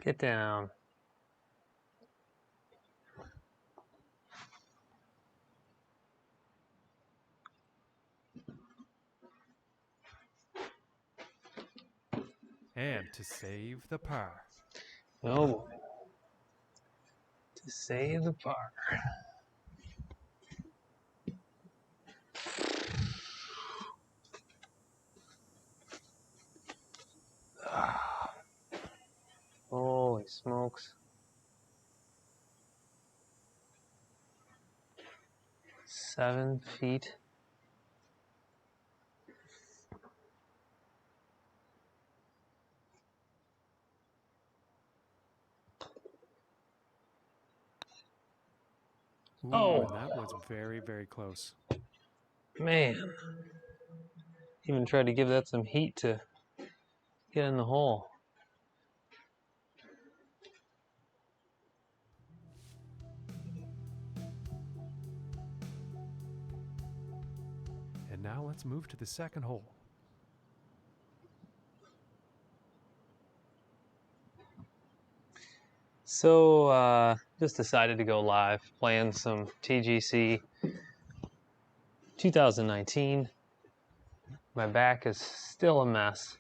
Get down. And to save the par. Oh boy. To save the par. Holy smokes. 7 feet. Ooh, Oh. and that was very, very close. Man. Even tried to give that some heat to get in the hole. And now let's move to the second hole. So, just decided to go live, playing some TGC 2019. My back is still a mess.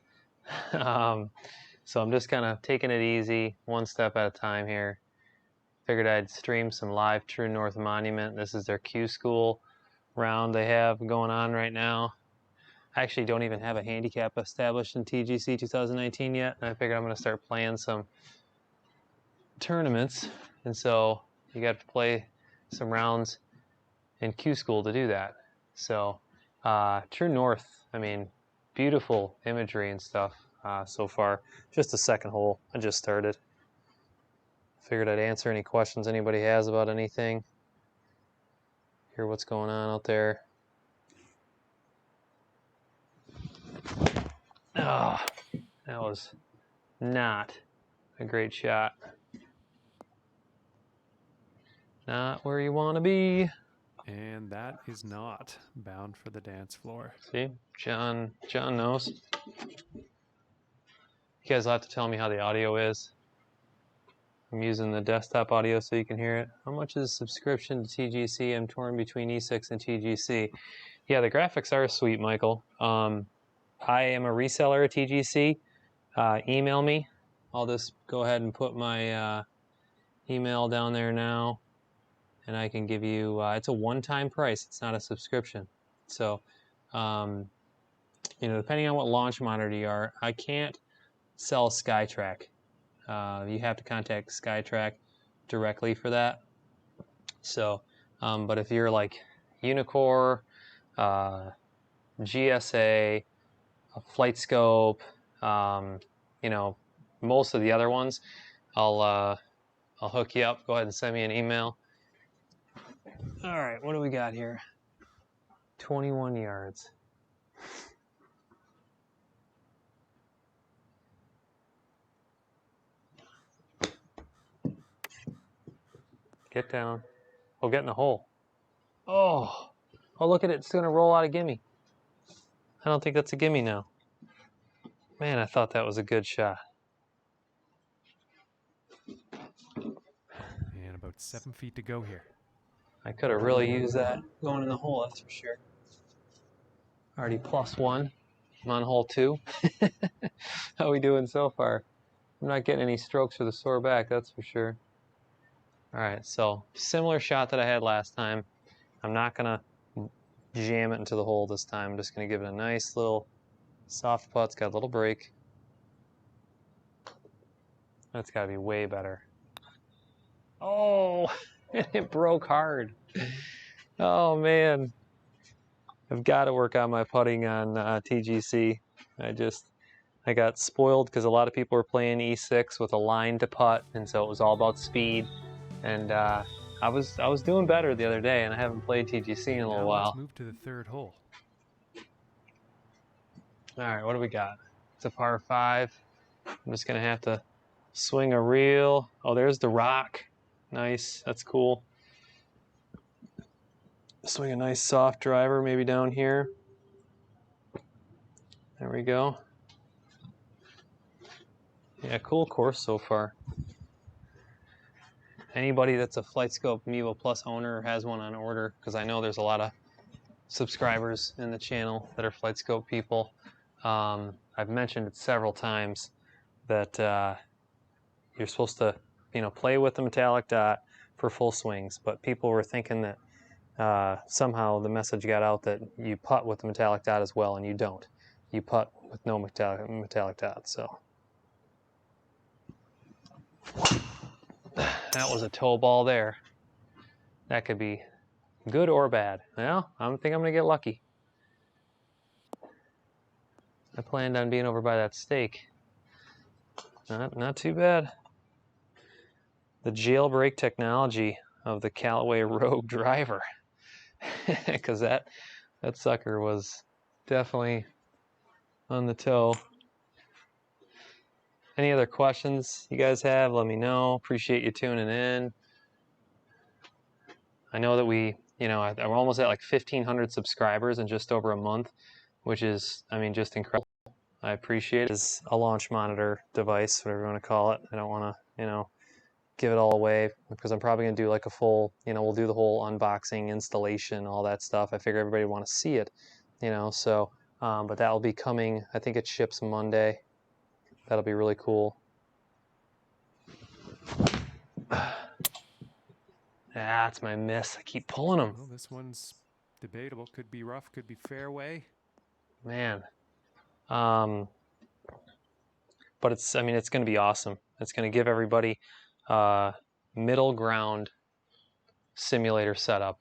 So I'm just kind of taking it easy, one step at a time here. Figured I'd stream some live Troon North Monument. This is their Q School round they have going on right now. I actually don't even have a handicap established in TGC 2019 yet. And I figured I'm going to start playing some tournaments. And so you got to play some rounds in Q School to do that. So Troon North, I mean, beautiful imagery and stuff so far. Just the second hole. I just started. Figured I'd answer any questions anybody has about anything. Hear what's going on out there. Oh, that was not a great shot. Not where you want to be. And that is not bound for the dance floor. See, John knows. You guys will have to tell me how the audio is. I'm using the desktop audio so you can hear it. How much is subscription to TGC? I'm torn between E6 and TGC. Yeah, the graphics are sweet, Michael. I am a reseller at TGC. Email me. I'll just go ahead and put my email down there now, and I can give you, it's a one-time price. It's not a subscription. So, depending on what launch monitor you are, I can't sell SkyTrack. You have to contact SkyTrack directly for that. So, but if you're like Unicore, GSA, Flight Scope, most of the other ones, I'll hook you up. Go ahead and send me an email. All right, what do we got here? 21 yards. Get down. Oh, get in the hole. Oh, look at it. It's going to roll out a gimme. I don't think that's a gimme now. Man, I thought that was a good shot. And about 7 feet to go here. I could have really used that going in the hole, that's for sure. Already +1. I'm on hole 2. How are we doing so far? I'm not getting any strokes for the sore back, that's for sure. All right, so similar shot that I had last time. I'm not going to jam it into the hole this time. I'm just going to give it a nice little soft putt. It's got a little break. That's got to be way better. Oh, it broke hard. Oh, man. I've got to work on my putting on TGC. I got spoiled because a lot of people were playing E6 with a line to putt, and so it was all about speed. And I was doing better the other day, and I haven't played TGC in a little while. Let's move to the third hole. All right, what do we got? It's a par 5. I'm just going to have to swing a reel. Oh, there's the rock. Nice. That's cool. Swing a nice soft driver maybe down here. There we go. Yeah, cool course so far. Anybody that's a FlightScope Mevo Plus owner or has one on order, because I know there's a lot of subscribers in the channel that are FlightScope people. I've mentioned it several times that you're supposed to, play with the metallic dot for full swings, but people were thinking that somehow the message got out that you putt with the metallic dot as well, and you don't. You putt with no metallic dot. So that was a toe ball there. That could be good or bad. Well, I think I'm gonna get lucky. I planned on being over by that stake. Not too bad. The jailbreak technology of the Callaway Rogue driver, because that sucker was definitely on the toe. Any other questions you guys have, let me know. Appreciate you tuning in. I know that we're almost at like 1,500 subscribers in just over a month, which is, just incredible. I appreciate it. It's a launch monitor device, whatever you want to call it. I don't want to, give it all away, because I'm probably going to do like a full, we'll do the whole unboxing, installation, all that stuff. I figure everybody want to see it, so, but that will be coming. I think it ships Monday. That'll be really cool. That's my miss. I keep pulling them. Well, this one's debatable. Could be rough, could be fairway. Man. But it's going to be awesome. It's going to give everybody middle ground simulator setup,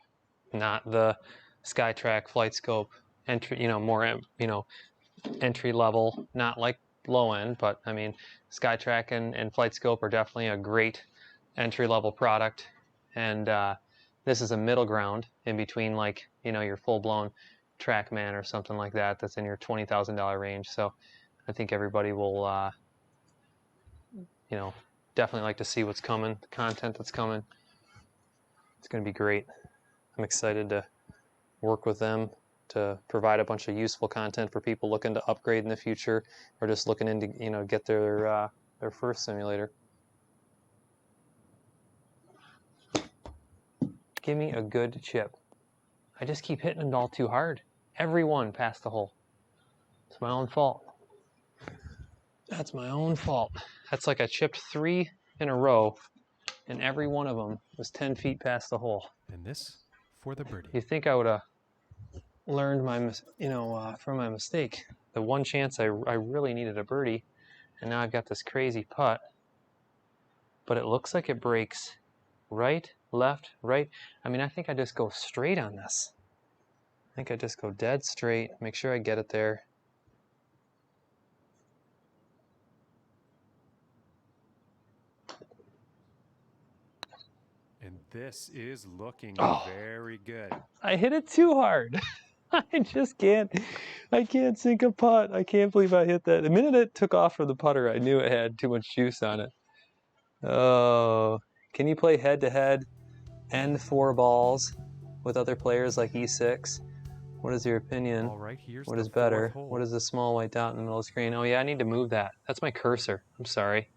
not the SkyTrack FlightScope entry, more, entry level, not like low end, but SkyTrack and FlightScope are definitely a great entry level product. And this is a middle ground in between, like, your full blown TrackMan or something like that, that's in your $20,000 range. So I think everybody will, definitely like to see what's coming, the content that's coming. It's going to be great. I'm excited to work with them to provide a bunch of useful content for people looking to upgrade in the future, or just looking into, get their first simulator. Give me a good chip. I just keep hitting it all too hard. Every one past the hole. It's my own fault. That's my own fault. That's like I chipped 3 in a row, and every one of them was 10 feet past the hole. And this for the birdie. You think I would have learned from my mistake. The one chance I really needed a birdie, and now I've got this crazy putt. But it looks like it breaks right, left, right. I think I just go straight on this. I think I just go dead straight, make sure I get it there. And this is looking very good. I hit it too hard. I just can't. I can't sink a putt. I can't believe I hit that. The minute it took off from the putter, I knew it had too much juice on it. Oh, can you play head-to-head and 4 balls with other players like E6? What is your opinion? All right, here's what is better? What is the small white dot in the middle of the screen? Oh yeah, I need to move that. That's my cursor. I'm sorry.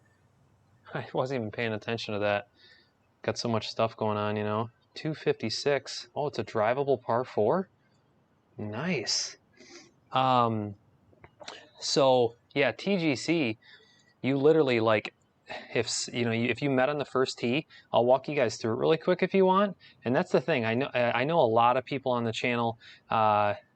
I wasn't even paying attention to that. Got so much stuff going on, 256. Oh, it's a drivable par 4? Nice. So yeah, TGC, you literally, like, if you met on the first tee, I'll walk you guys through it really quick if you want. And that's the thing. I know a lot of people on the channel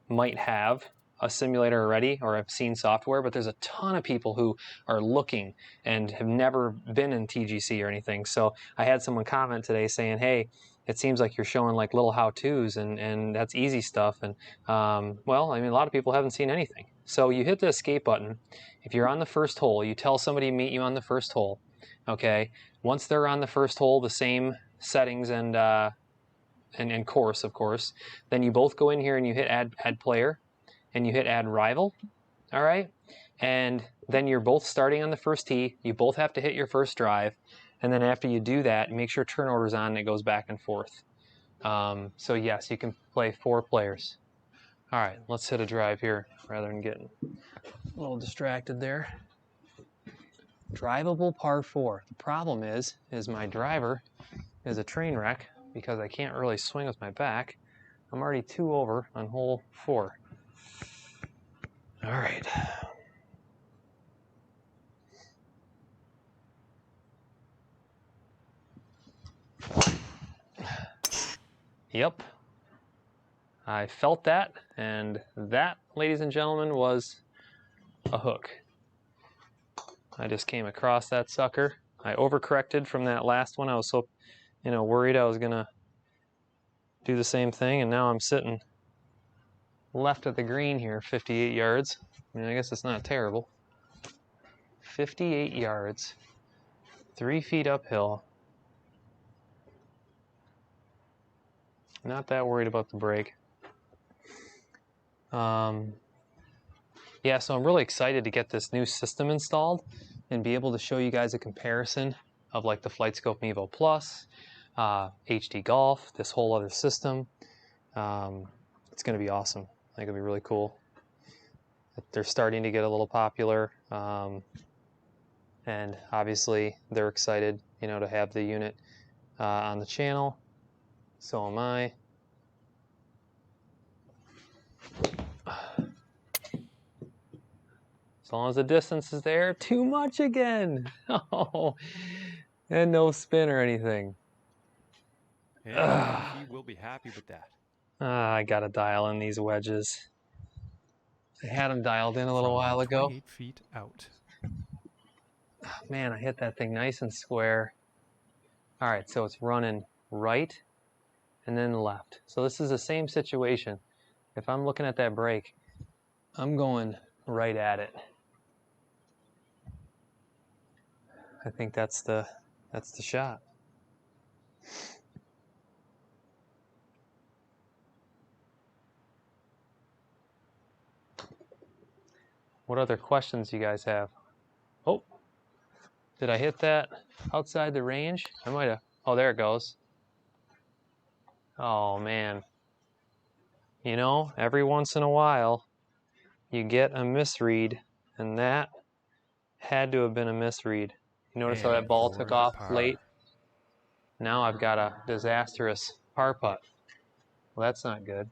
might have a simulator already or have seen software, but there's a ton of people who are looking and have never been in TGC or anything. So I had someone comment today saying, hey, it seems like you're showing like little how-tos and that's easy stuff. And well, a lot of people haven't seen anything. So you hit the escape button. If you're on the first hole, you tell somebody to meet you on the first hole. Okay. Once they're on the first hole, the same settings and course, of course, then you both go in here and you hit add player and you hit add rival. All right. And then you're both starting on the first tee. You both have to hit your first drive. And then after you do that, make sure turn order's on and it goes back and forth. So yes, you can play 4 players. All right, let's hit a drive here rather than getting a little distracted there. drivable par 4. The problem is my driver is a train wreck because I can't really swing with my back. I'm already 2 over on hole 4. All right. Yep. I felt that, and that, ladies and gentlemen, was a hook. I just came across that sucker. I overcorrected from that last one. I was so, worried I was gonna do the same thing, and now I'm sitting left of the green here, 58 yards. I mean, I guess it's not terrible. 58 yards, 3 feet uphill. Not that worried about the break. Yeah, so I'm really excited to get this new system installed and be able to show you guys a comparison of like the FlightScope Mevo Plus, HD Golf, this whole other system. It's going to be awesome. I think it'll be really cool. They're starting to get a little popular, and obviously they're excited, to have the unit on the channel. So am I. As long as the distance is there, too much again. Oh, and no spin or anything. And he will be happy with that. I gotta dial in these wedges. I had them dialed in a little while ago. 28 feet out. Oh, man, I hit that thing nice and square. All right, so it's running right and then left. So this is the same situation. If I'm looking at that break, I'm going right at it. I think that's the shot. What other questions you guys have? Oh, did I hit that outside the range? I might have. Oh, there it goes. Oh, man. Every once in a while, you get a misread, and that had to have been a misread. You notice how that ball took off late? Now I've got a disastrous par putt. Well, that's not good.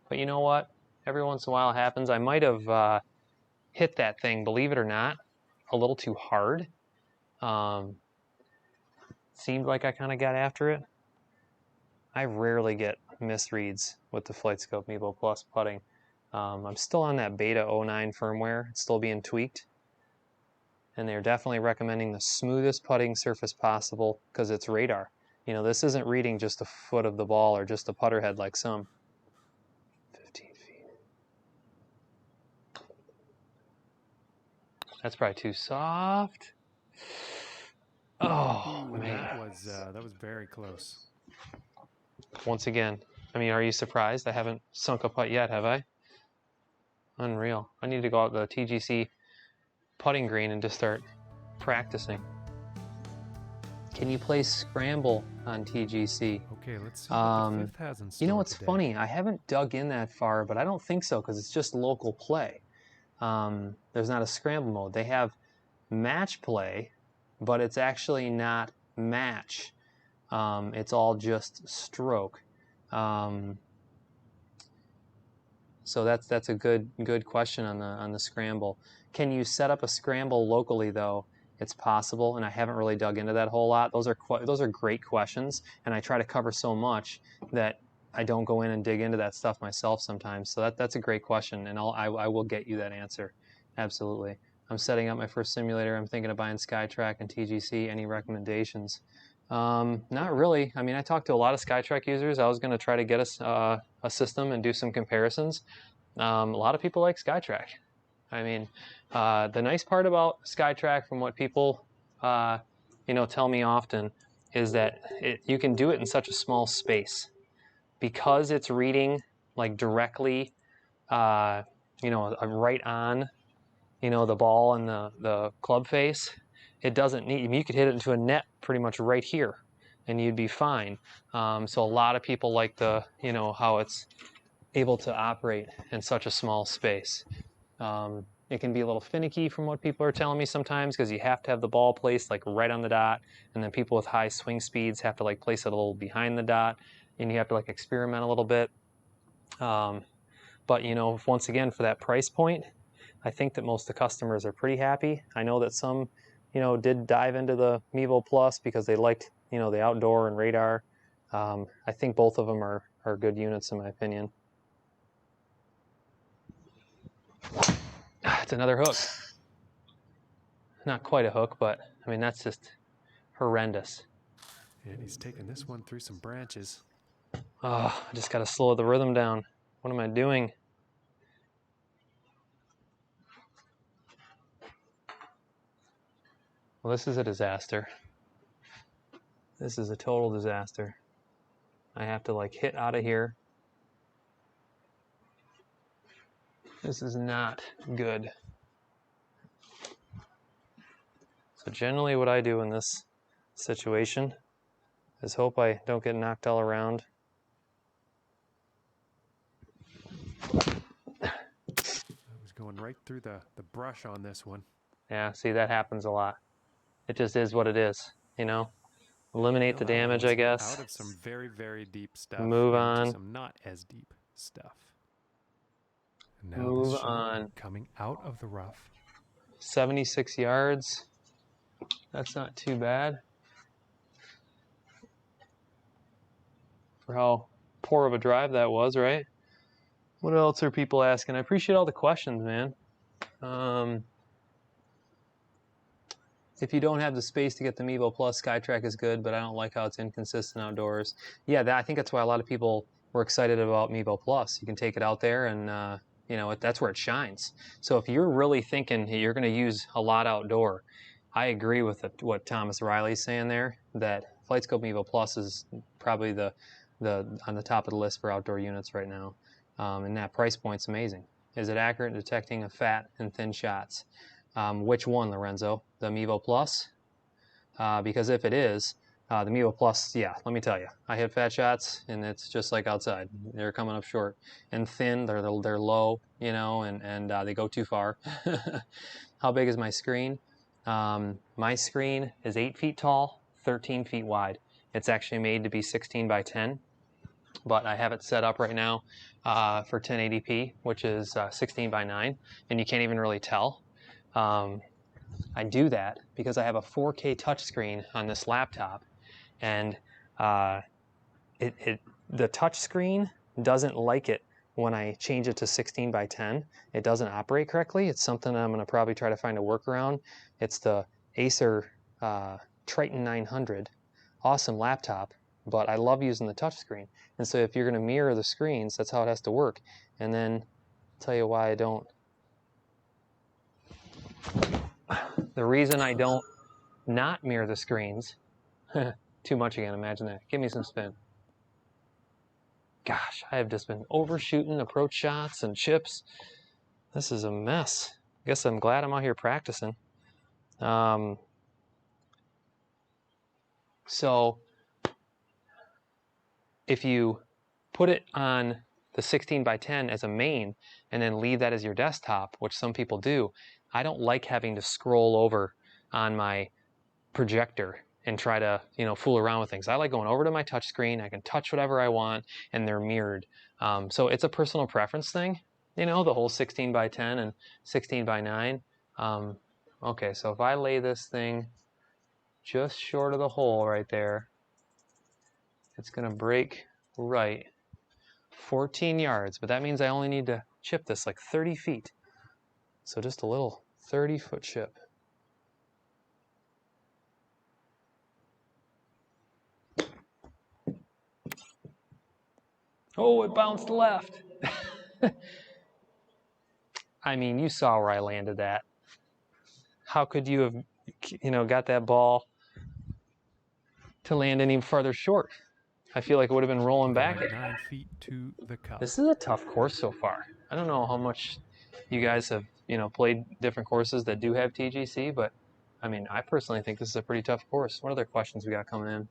But you know what? Every once in a while it happens. I might have hit that thing, believe it or not, a little too hard. Seemed like I kind of got after it. I rarely get misreads with the FlightScope Mevo Plus putting. I'm still on that beta 09 firmware. It's still being tweaked. And they're definitely recommending the smoothest putting surface possible because it's radar. This isn't reading just a foot of the ball or just a putter head like some. 15 feet. That's probably too soft. Oh, man. That was very close. Once again, are you surprised? I haven't sunk a putt yet, have I? Unreal. I need to go out to the TGC putting green and just start practicing. Can you play scramble on TGC? Okay, let's see what the fifth has in store. What's funny? I haven't dug in that far, but I don't think so because it's just local play. There's not a scramble mode. They have match play, but it's actually not match. It's all just stroke. So that's a good question on the scramble. Can you set up a scramble locally though? It's possible, and I haven't really dug into that a whole lot. Those are great questions, and I try to cover so much that I don't go in and dig into that stuff myself sometimes. So that's a great question, and I will get you that answer. Absolutely. I'm setting up my first simulator. I'm thinking of buying SkyTrack and TGC. Any recommendations? Not really. I talked to a lot of SkyTrack users. I was going to try to get a system and do some comparisons. A lot of people like SkyTrack. The nice part about SkyTrack, from what people tell me often, is that you can do it in such a small space because it's reading like directly, right on, the ball and the club face. It doesn't need. You could hit it into a net pretty much right here, and you'd be fine. So a lot of people like how it's able to operate in such a small space. It can be a little finicky from what people are telling me sometimes, because you have to have the ball placed like right on the dot, and then people with high swing speeds have to like place it a little behind the dot, and you have to like experiment a little bit. But you know, once again, for that price point, I think that most of the customers are pretty happy. I know that some, you know, did dive into the Mevo Plus because they liked, you know, the outdoor and radar. I think both of them are good units in my opinion. It's another hook. Not quite a hook, but I mean, that's just horrendous. And he's taking this one through some branches. Oh, I just got to slow the rhythm down. What am I doing? Well, this is a disaster. This is a total disaster. I have to like hit out of here. This is not good. So generally what I do in this situation is hope I don't get knocked all around. I was going right through the brush on this one. Yeah, see, that happens a lot. It just is what it is, you know? Eliminate the damage, I guess. Out of some very, very deep stuff. Move on. Some not as deep stuff. And now Move this shot on. coming out of the rough. 76 yards. That's not too bad. For how poor of a drive that was, right? What else are people asking? I appreciate all the questions, man. If you don't have the space to get the Mevo Plus, SkyTrack is good, but I don't like how it's inconsistent outdoors. Yeah, I think that's why a lot of people were excited about Mevo Plus. You can take it out there and, you know, that's where it shines. So if you're really thinking you're going to use a lot outdoor, I agree with what Thomas Riley's saying there, that FlightScope Mevo Plus is probably on the top of the list for outdoor units right now. And that price point's amazing. Is it accurate in detecting a fat and thin shots? Which one, Lorenzo? The Mevo Plus? Because if it is, the Mevo Plus, yeah, let me tell you, I hit fat shots, and it's just like outside. They're coming up short. And thin, they're low, you know, and they go too far. How big is my screen? My screen is 8 feet tall, 13 feet wide. It's actually made to be 16 by 10, but I have it set up right now for 1080p, which is 16 by 9, and you can't even really tell. I do that because I have a 4K touchscreen on this laptop, and the touchscreen doesn't like it when I change it to 16 by 10. It doesn't operate correctly. It's something I'm going to probably try to find a workaround. It's the Acer Triton 900. Awesome laptop, but I love using the touchscreen. And so if you're going to mirror the screens, that's how it has to work. And then I'll tell you why I don't. The reason I don't not mirror the screens, too much again, imagine that. Give me some spin. Gosh, I have just been overshooting approach shots and chips. This is a mess. I guess I'm glad I'm out here practicing. So if you put it on the 16 by 10 as a main and then leave that as your desktop, which some people do, I don't like having to scroll over on my projector and try to, you know, fool around with things. I like going over to my touch screen. I can touch whatever I want, and they're mirrored. So it's a personal preference thing, you know, the whole 16 by 10 and 16 by 9. Okay, so if I lay this thing just short of the hole right there, it's going to break right 14 yards, but that means I only need to chip this like 30 feet. So just a little 30-foot chip. Oh, it bounced left. I mean, you saw where I landed that. How could you have, you know, got that ball to land any farther short? I feel like it would have been rolling back. 9 feet to the cup. This is a tough course so far. I don't know how much you guys have, you know, played different courses that do have TGC, but I mean, I personally think this is a pretty tough course. What other questions we got coming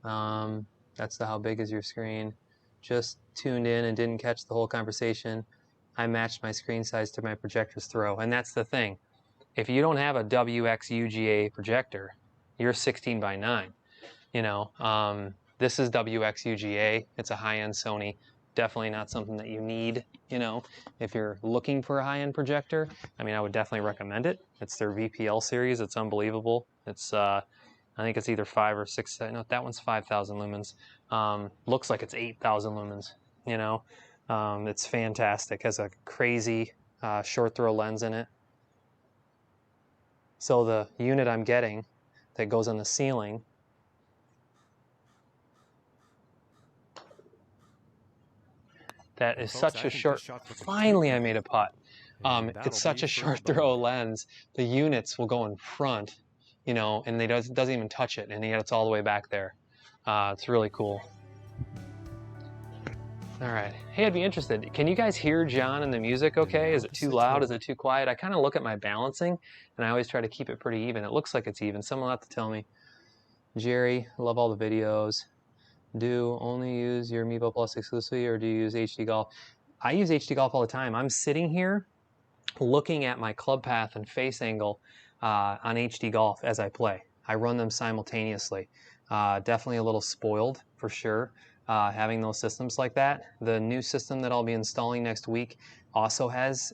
in? That's the how big is your screen. Just tuned in and didn't catch the whole conversation. I matched my screen size to my projector's throw. And that's the thing. If you don't have a WXUGA projector, you're 16 by 9. You know, this is WXUGA. It's a high-end Sony. Definitely not something that you need, you know, if you're looking for a high-end projector. I mean, I would definitely recommend it. It's their VPL series. It's unbelievable. It's, I think it's either 5 or 6. No, that one's 5,000 lumens. Looks like it's 8,000 lumens, you know. It's fantastic. Has a crazy short throw lens in it. So the unit I'm getting that goes on the ceiling, that is Folks, such I a think short, this shot took him too finally I far. made a putt. And that'll It's such be a for short bogey. throw lens, the units will go in front, you know, and they doesn't even touch it, and yet it's all the way back there. It's really cool. All right, hey, I'd be interested. Can you guys hear John and the music okay? Is it too loud? Is it too quiet? I kind of look at my balancing, and I always try to keep it pretty even. It looks like it's even. Someone will have to tell me. Jerry, I love all the videos. Do only use your Mevo Plus exclusively, or do you use HD Golf? I use HD Golf all the time. I'm sitting here looking at my club path and face angle on HD Golf as I play. I run them simultaneously. Definitely a little spoiled for sure, having those systems like that. The new system that I'll be installing next week also has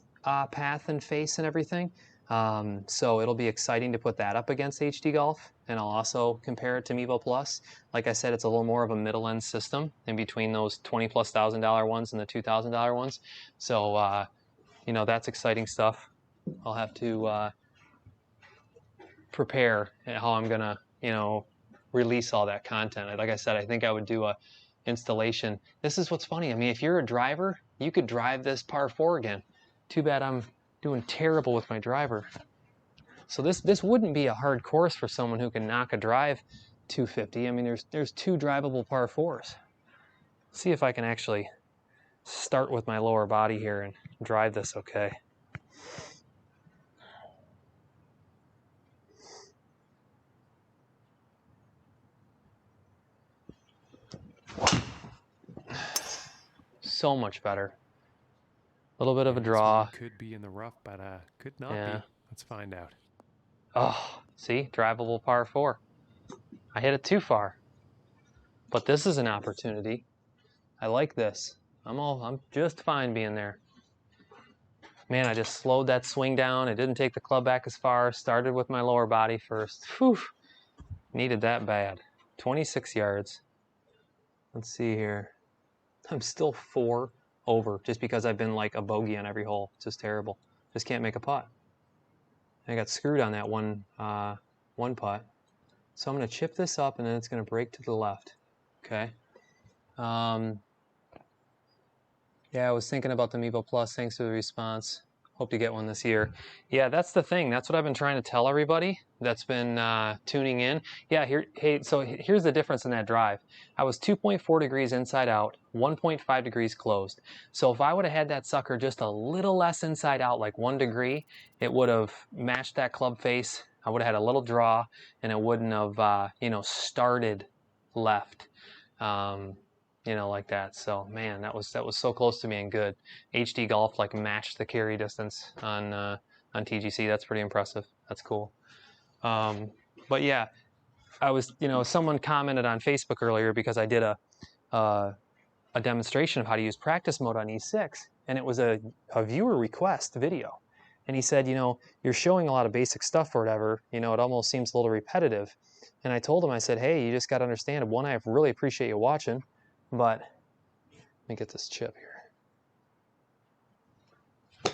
path and face and everything. So it'll be exciting to put that up against HD Golf, and I'll also compare it to Mevo Plus. Like I said, it's a little more of a middle-end system in between those $20,000+ ones and the $2,000 ones. So you know, that's exciting stuff. I'll have to prepare how I'm gonna, you know, release all that content. Like I said, I think I would do a installation. This is what's funny. I mean, if you're a driver, you could drive this par 4 again. Too bad I'm doing terrible with my driver. So this wouldn't be a hard course for someone who can knock a drive 250. I mean, there's 2 drivable par 4s. See if I can actually start with my lower body here and drive this okay. So much better. A little bit of a draw. Could be in the rough, but could not Yeah. be. Let's find out. Oh, see, drivable par 4. I hit it too far, but this is an opportunity. I like this. I'm just fine being there. Man, I just slowed that swing down. I didn't take the club back as far. Started with my lower body first. Whew, needed that bad. 26 yards. Let's see here. I'm still 4 over just because I've been like a bogey on every hole. It's just terrible. Just can't make a putt. I got screwed on that one putt. So I'm going to chip this up, and then it's going to break to the left. Okay. Yeah, I was thinking about the Mevo Plus. Thanks for the response. Hope to get one this year. Yeah, that's the thing. That's what I've been trying to tell everybody that's been tuning in. Yeah, here's the difference in that drive. I was 2.4 degrees inside out, 1.5 degrees closed. So if I would have had that sucker just a little less inside out, like 1 degree, it would have matched that club face. I would have had a little draw, and it wouldn't have, you know, started left. You know, like that. So man, that was so close to being good. HD Golf like matched the carry distance on TGC. That's pretty impressive. That's cool. But yeah, I was, you know, someone commented on Facebook earlier because I did a demonstration of how to use practice mode on E6, and it was a viewer request video. And he said, you know, you're showing a lot of basic stuff or whatever. You know, it almost seems a little repetitive. And I told him, I said, hey, you just got to understand. One, I really appreciate you watching. But let me get this chip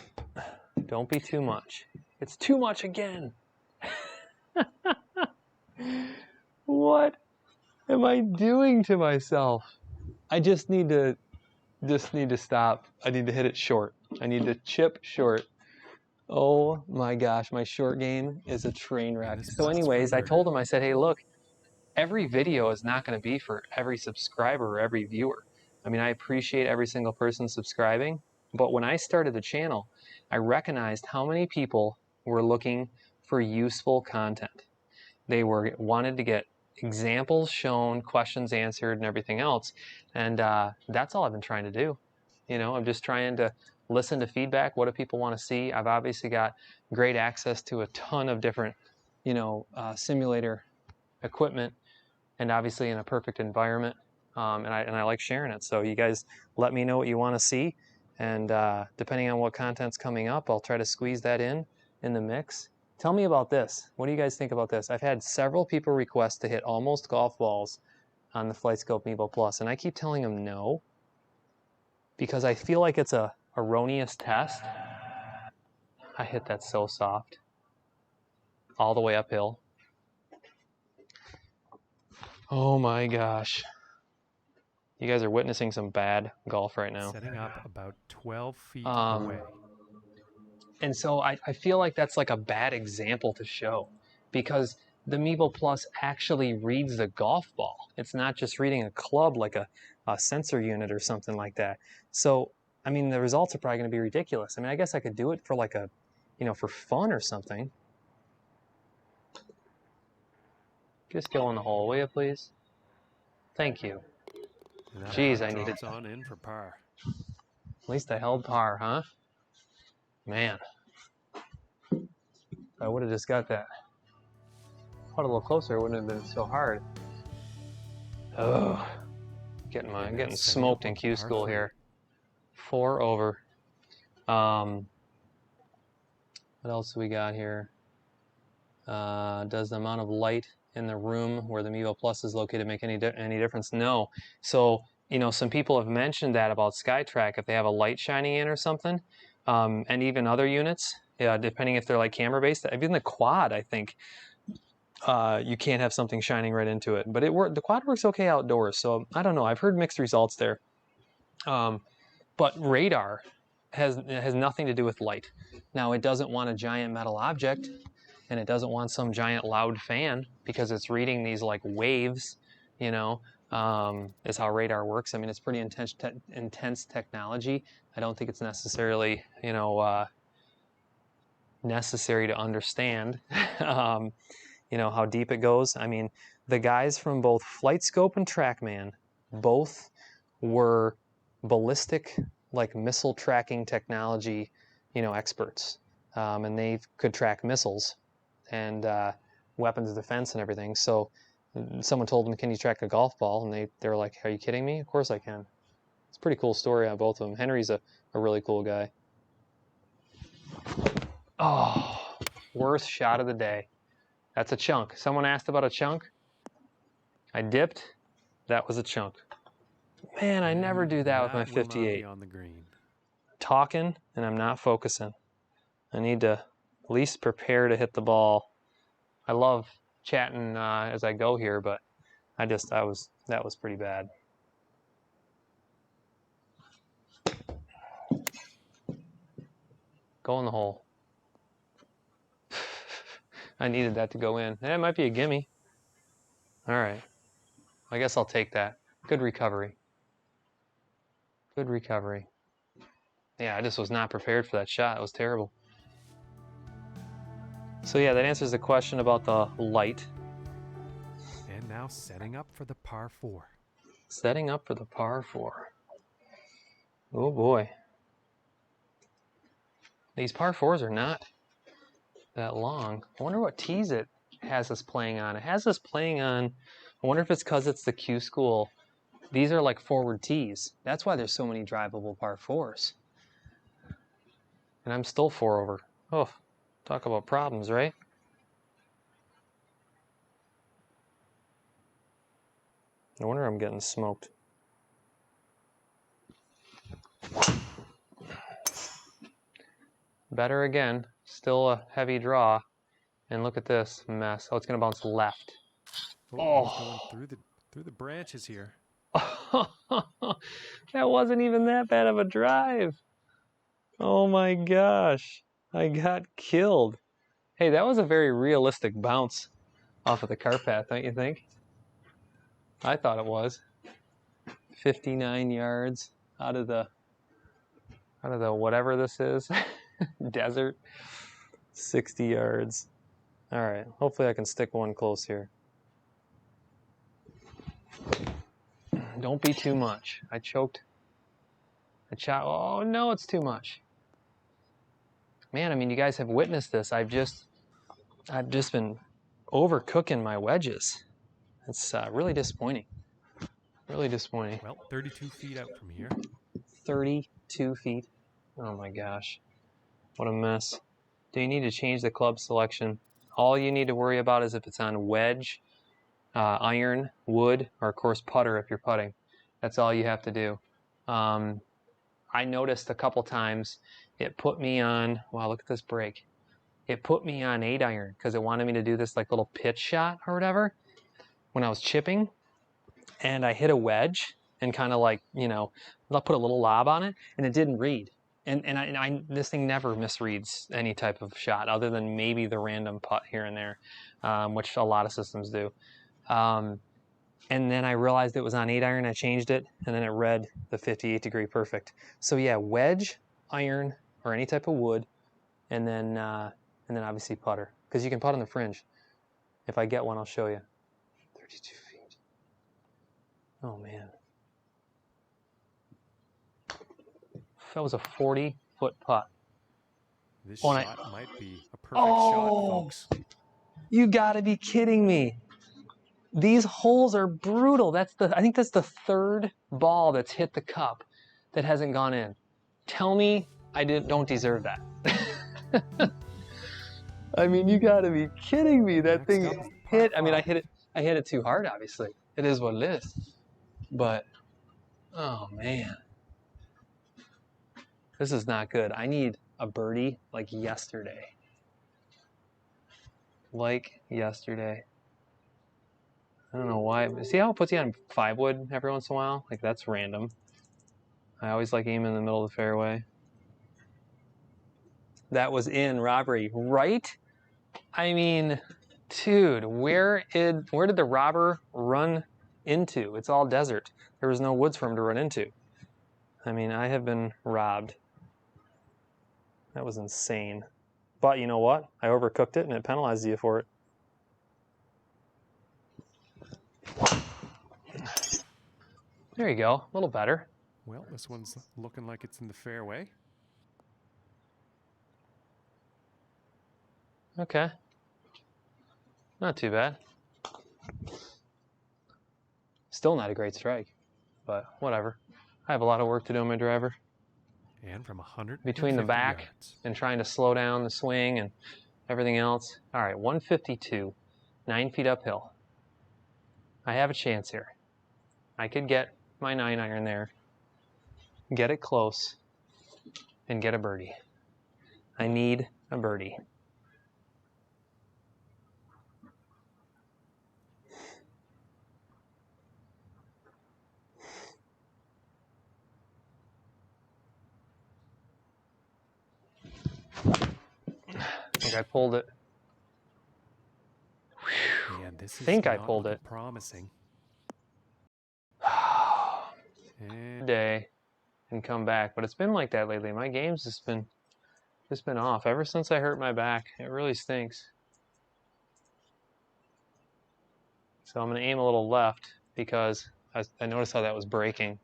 here. Don't be too much. It's too much again. What am I doing to myself? I just need to stop. I need to hit it short. I need to chip short. Oh my gosh, my short game is a train wreck. So anyways, I told him, I said, hey, look, every video is not going to be for every subscriber or every viewer. I mean, I appreciate every single person subscribing, but when I started the channel, I recognized how many people were looking for useful content. They wanted to get examples shown, questions answered, and everything else. And that's all I've been trying to do. You know, I'm just trying to listen to feedback. What do people want to see? I've obviously got great access to a ton of different, simulator equipment, and obviously in a perfect environment. And I like sharing it. So you guys let me know what you want to see, and depending on what content's coming up, I'll try to squeeze that in the mix. Tell me about this. What do you guys think about this? I've had several people request to hit almost golf balls on the FlightScope Mevo Plus, and I keep telling them no, because I feel like it's a erroneous test. I hit that so soft, all the way uphill. Oh my gosh. You guys are witnessing some bad golf right now. Setting up about 12 feet away. And so I feel like that's like a bad example to show, because the Mevo Plus actually reads the golf ball. It's not just reading a club like a sensor unit or something like that. So, I mean, the results are probably going to be ridiculous. I mean, I guess I could do it for like a, for fun or something. Just go in the hole, will you, please? Thank you. Jeez, I need it. On in for par. At least I held par, huh? Man. I would have just got that. Caught a little closer, it wouldn't have been so hard. Oh, getting smoked in Q school here. 4 over. What else do we got here? Does the amount of light in the room where the Mevo Plus is located make any difference? No. So, some people have mentioned that about SkyTrack, if they have a light shining in or something, and even other units, depending if they're like camera based. Even the quad, I think, you can't have something shining right into it. But the quad works okay outdoors, so I don't know. I've heard mixed results there. But radar has nothing to do with light. Now, it doesn't want a giant metal object, and it doesn't want some giant loud fan, because it's reading these like waves, is how radar works. I mean, it's pretty intense technology. I don't think it's necessarily, necessary to understand, how deep it goes. I mean, the guys from both FlightScope and TrackMan both were ballistic, like missile tracking technology, experts, and they could track missiles and weapons defense and everything. So someone told them, can you track a golf ball? And they were like, are you kidding me? Of course I can. It's a pretty cool story on both of them. Henry's a really cool guy. Oh, worst shot of the day. That's a chunk. Someone asked about a chunk. I dipped. That was a chunk. Man, I never do that with my 58. On the green. Talking and I'm not focusing. I need to at least prepare to hit the ball. I love chatting as I go here, but that was pretty bad. Go in the hole. I needed that to go in. It might be a gimme. All right. I guess I'll take that. Good recovery. Good recovery. Yeah, I just was not prepared for that shot. It was terrible. So yeah, that answers the question about the light. And now setting up for the par 4. Setting up for the par 4. Oh boy. These par 4s are not that long. I wonder what tees it has us playing on. It has us playing on, I wonder if it's because it's the Q School. These are like forward tees. That's why there's so many drivable par 4s. And I'm still 4 over. Oh, talk about problems, right? No wonder I'm getting smoked. Better again. Still a heavy draw. And look at this mess. Oh, it's going to bounce left. Oh, going through the branches here. That wasn't even that bad of a drive. Oh my gosh. I got killed. Hey, that was a very realistic bounce off of the car path, don't you think? I thought it was. 59 yards out of the whatever this is. Desert. 60 yards. All right. Hopefully I can stick one close here. Don't be too much. I choked Oh no, it's too much. Man, I mean, you guys have witnessed this. I've just been overcooking my wedges. It's really disappointing. Really disappointing. Well, 32 feet out from here. 32 feet. Oh my gosh. What a mess. Do you need to change the club selection? All you need to worry about is if it's on wedge, iron, wood, or of course putter if you're putting. That's all you have to do. I noticed a couple times it put me on, wow, look at this break. It put me on 8 iron because it wanted me to do this like little pitch shot or whatever when I was chipping. And I hit a wedge and kind of like, you know, I'll put a little lob on it and it didn't read. And this thing never misreads any type of shot other than maybe the random putt here and there, which a lot of systems do. And then I realized it was on 8 iron. I changed it, and then it read the 58 degree perfect. So yeah, wedge, iron, or any type of wood, and then obviously putter, because you can putt on the fringe. If I get one, I'll show you. 32 feet. Oh man. That was a 40-foot putt. This shot might be a perfect shot, folks. You gotta be kidding me. These holes are brutal. I think that's the 3rd ball that's hit the cup that hasn't gone in. Tell me I don't deserve that. I mean, you gotta be kidding me. That thing hit. I mean, I hit it too hard, obviously. It is what it is. But, oh man. This is not good. I need a birdie like yesterday. Like yesterday. I don't know why. See how it puts you on 5 wood every once in a while? Like, that's random. I always like aiming in the middle of the fairway. That was in robbery, right? I mean, dude, where did the robber run into? It's all desert. There was no woods for him to run into. I mean, I have been robbed. That was insane. But you know what? I overcooked it and it penalized you for it. There you go, a little better. Well, this one's looking like it's in the fairway. Okay. Not too bad. Still not a great strike, but whatever. I have a lot of work to do on my driver. And from 100 between the back yards. And trying to slow down the swing and everything else. All right, 152, 9 feet uphill. I have a chance here. I could get my 9 iron there, get it close, and get a birdie. I need a birdie. I think I pulled it. Yeah, this is I think I pulled it. Promising. Day and come back, but it's been like that lately. My game's just been off ever since I hurt my back. It really stinks. So I'm going to aim a little left because I noticed how that was breaking.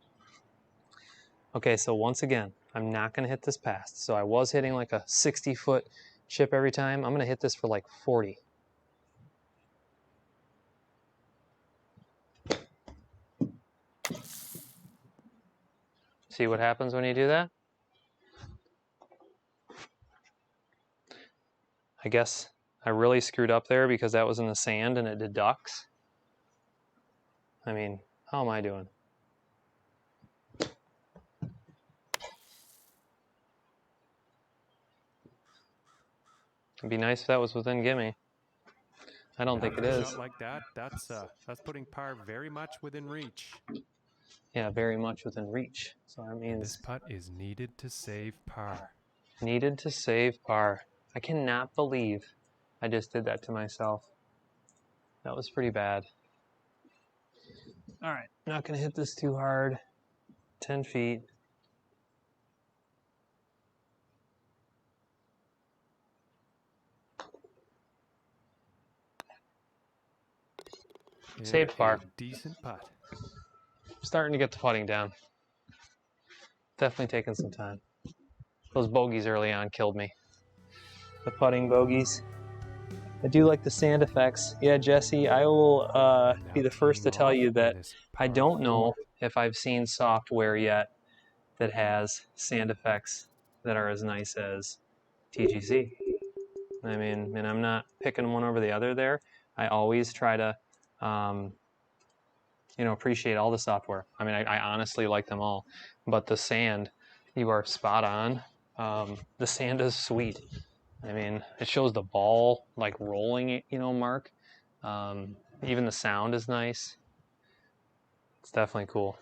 Okay, so once again, I'm not going to hit this past. So I was hitting like a 60-foot chip every time. I'm going to hit this for like 40. See what happens when you do that? I guess I really screwed up there because that was in the sand and it deducts. I mean, how am I doing? It'd be nice if that was within gimme. I don't think it is. Shot like that, that's putting par very much within reach. Yeah, very much within reach. So that means this putt is needed to save par. Needed to save par. I cannot believe I just did that to myself. That was pretty bad. All right, not gonna hit this too hard. 10 feet. Saved par. Decent putt. Starting to get the putting down. Definitely taking some time. Those bogeys early on killed me. The putting bogeys. I do like the sand effects. Yeah, Jesse, I will be the first to tell you that I don't know if I've seen software yet that has sand effects that are as nice as TGC. I mean, and I'm not picking one over the other there. I always try to, appreciate all the software. I mean, I honestly like them all. But the sand, you are spot on. The sand is sweet. I mean, it shows the ball like rolling, mark. Even the sound is nice. It's definitely cool.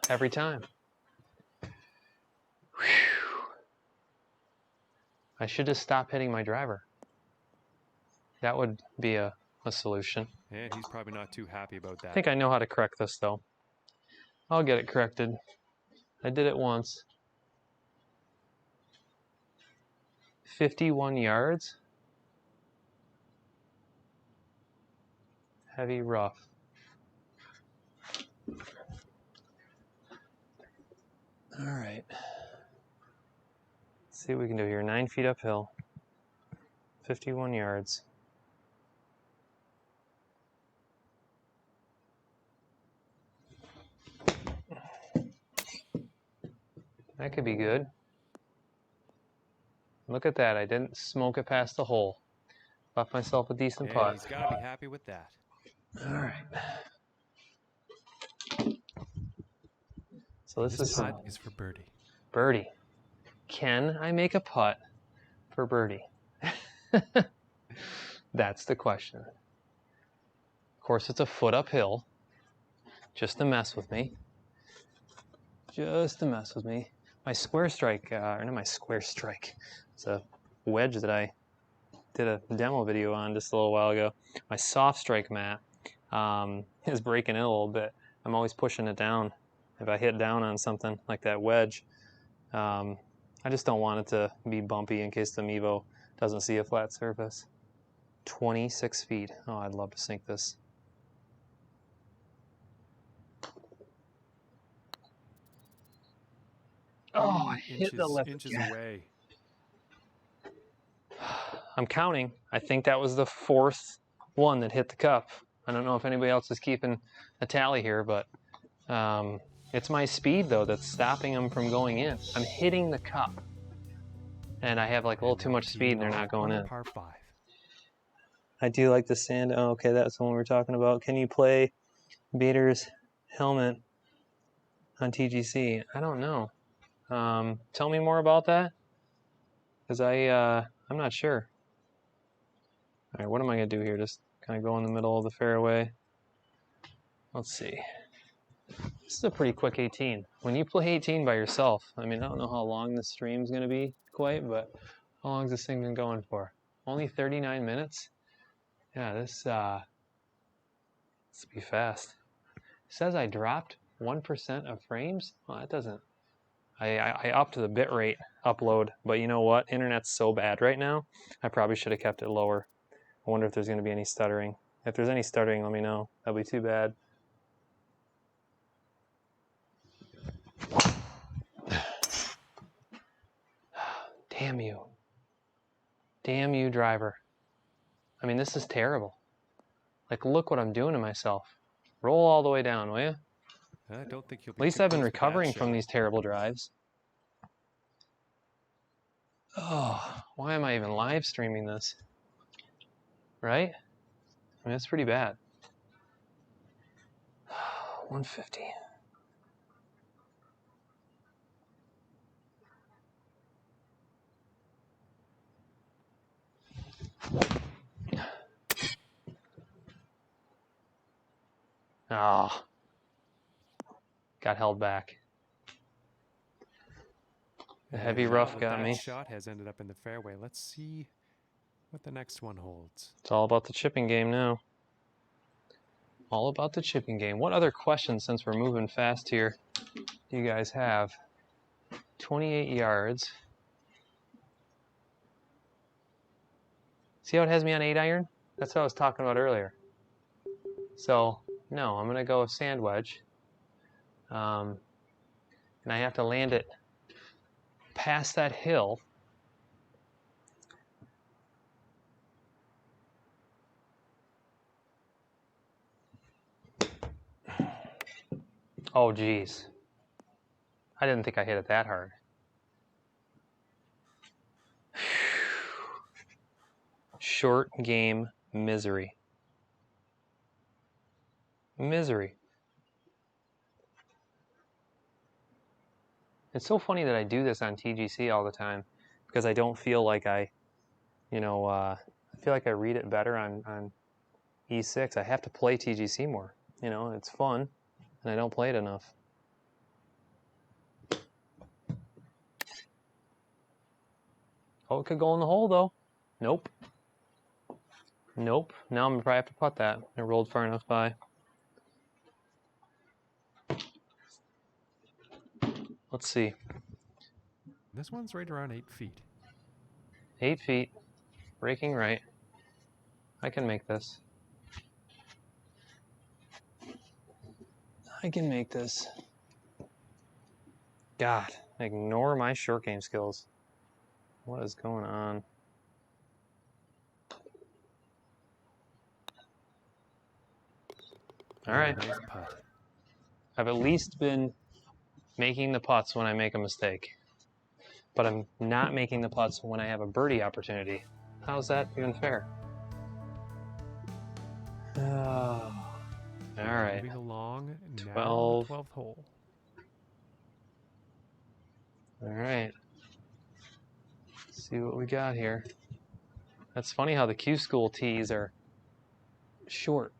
Every time. Whew. I should just stop hitting my driver. That would be a solution. Yeah, he's probably not too happy about that. I think I know how to correct this, though. I'll get it corrected. I did it once. 51 yards. Heavy rough. All right. Let's see what we can do here. 9 feet uphill. 51 yards. That could be good. Look at that. I didn't smoke it past the hole. Left myself a decent putt. He's got to be happy with that. All right. So this putt is for birdie. Birdie. Can I make a putt for birdie? That's the question. Of course, it's a foot uphill. Just to mess with me. Just to mess with me. My square strike, or not my square strike. It's a wedge that I did a demo video on just a little while ago. My soft strike mat is breaking in a little bit. I'm always pushing it down. If I hit down on something like that wedge, I just don't want it to be bumpy in case the Mevo doesn't see a flat surface. 26 feet. Oh, I'd love to sink this. Oh, I hit the left. Inches away. I'm counting. I think that was the fourth one that hit the cup. I don't know if anybody else is keeping a tally here, but it's my speed, though, that's stopping them from going in. I'm hitting the cup, and I have like a little too much speed, and they're not going in. Par 5. I do like the sand. Oh, okay, that's the one we were talking about. Can you play Bader's helmet on TGC? I don't know. Tell me more about that, because I'm not sure. All right, what am I going to do here? Just kind of go in the middle of the fairway. Let's see. This is a pretty quick 18. When you play 18 by yourself, I mean, I don't know how long the stream's going to be quite, but how long has this thing been going for? Only 39 minutes? Yeah, this will be fast. It says I dropped 1% of frames? Well, that doesn't. I upped the bitrate upload, but you know what? Internet's so bad right now, I probably should have kept it lower. I wonder if there's going to be any stuttering. If there's any stuttering, let me know. That'll be too bad. Damn you. Damn you, driver. I mean, this is terrible. Like, look what I'm doing to myself. Roll all the way down, will you? I don't think you'll be. At least I've been recovering from these terrible drives. Oh, why am I even live streaming this? Right? I mean, that's pretty bad. 150. Oh. Got held back. The heavy rough got me. That shot has ended up in the fairway. Let's see what the next one holds. It's all about the chipping game now. All about the chipping game. What other questions, since we're moving fast here, do you guys have? 28 yards. See how it has me on 8 iron? That's what I was talking about earlier. So, no, I'm going to go sand wedge. And I have to land it past that hill. Oh, geez. I didn't think I hit it that hard. Short game misery. Misery. It's so funny that I do this on TGC all the time because I don't feel like I feel like I read it better on E6. I have to play TGC more. It's fun, and I don't play it enough. Oh, it could go in the hole, though. Nope. Nope. Now I'm going to probably have to putt that. I rolled far enough by. Let's see. This one's right around 8 feet. 8 feet. Breaking right. I can make this. I can make this. God, ignore my short game skills. What is going on? All right. Nice putt. I've at least been making the putts when I make a mistake. But I'm not making the putts when I have a birdie opportunity. How's that even fair? Oh. All right. Moving along. 12. Now 12th hole. All right. Let's see what we got here. That's funny how the Q School tees are short.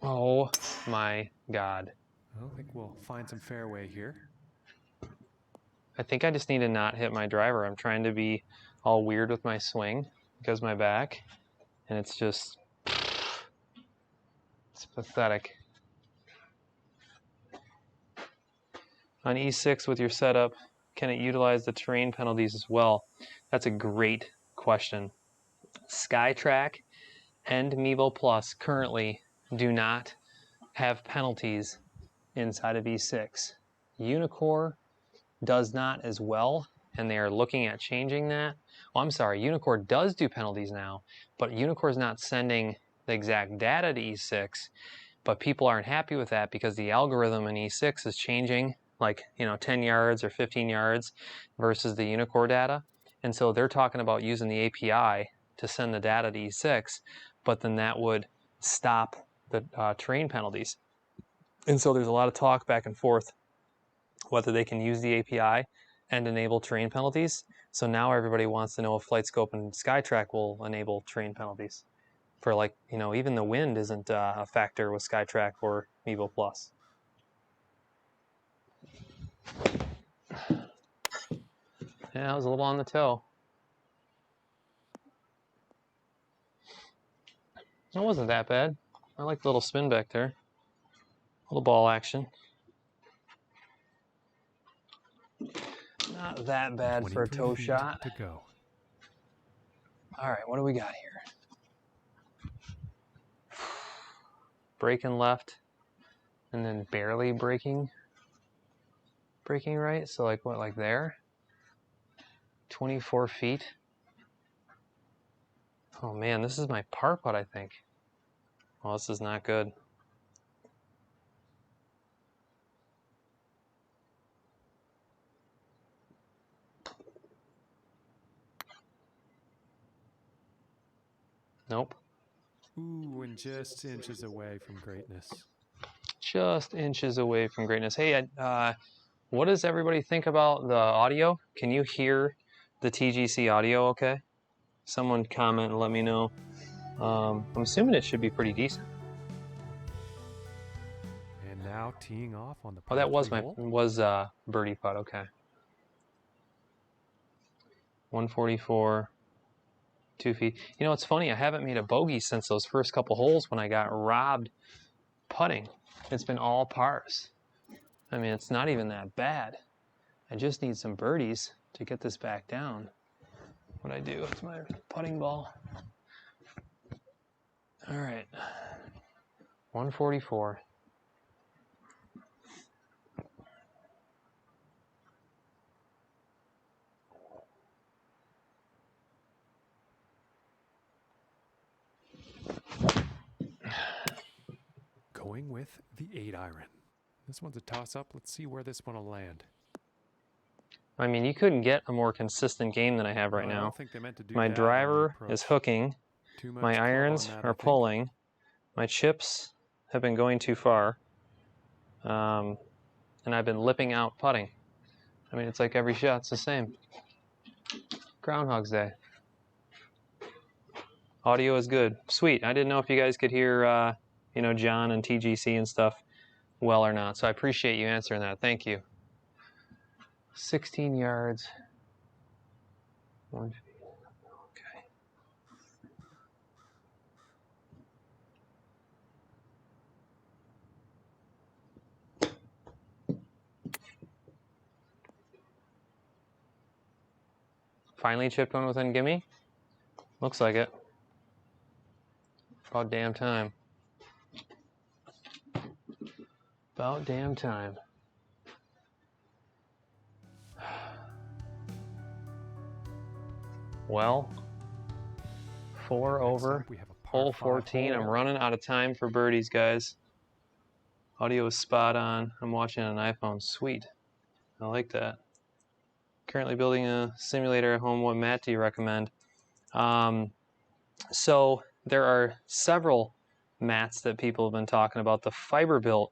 Oh my God. I think we'll find some fairway here. I think I just need to not hit my driver. I'm trying to be all weird with my swing because my back, and it's just, it's pathetic. On E6 with your setup, can it utilize the terrain penalties as well? That's a great question. SkyTrack and Mevo Plus currently do not have penalties inside of E6. Unicore does not as well, and they are looking at changing that. Well, I'm sorry, Unicore does do penalties now, but Unicore is not sending the exact data to E6, but people aren't happy with that because the algorithm in E6 is changing, like 10 yards or 15 yards versus the Unicore data. And so they're talking about using the API to send the data to E6, but then that would stop the terrain penalties. And so there's a lot of talk back and forth whether they can use the API and enable terrain penalties. So now everybody wants to know if FlightScope and SkyTrack will enable terrain penalties. For even the wind isn't a factor with SkyTrack or Mevo Plus. Yeah, I was a little on the toe. It wasn't that bad. I like the little spin back there. A little ball action. Not that bad for a toe shot. To go. All right, what do we got here? Breaking left, and then barely breaking right. So like there? 24 feet. Oh man, this is my par putt, I think. Well, this is not good. Nope. Ooh, and just inches away from greatness. Just inches away from greatness. Hey, what does everybody think about the audio? Can you hear the TGC audio okay? Someone comment and let me know. I'm assuming it should be pretty decent. And now teeing off on the Oh, that was hole. birdie putt. Okay. 144. 2 feet. You know, it's funny, I haven't made a bogey since those first couple holes when I got robbed putting. It's been all pars. I mean, it's not even that bad. I just need some birdies to get this back down. What I do with my putting ball. All right, 144. Going with the 8-iron. This one's a toss-up. Let's see where this one will land. I mean, you couldn't get a more consistent game than I have right I now. don't think they meant to do My that driver is hooking. Too much My club irons on that, are pulling. My chips have been going too far. And I've been lipping out putting. I mean, it's like every shot's the same. Groundhog's Day. Audio is good. Sweet. I didn't know if you guys could hear, you know, John and TGC and stuff well or not. So I appreciate you answering that. Thank you. 16 yards. 1 feet. Okay. Finally chipped one within gimme. Looks like it. About damn time. About damn time. Well, 4 over, hole 14. I'm running out of time for birdies, guys. Audio is spot on. I'm watching an iPhone. Sweet. I like that. Currently building a simulator at home. What mat do you recommend? So there are several mats that people have been talking about. The Fiberbuilt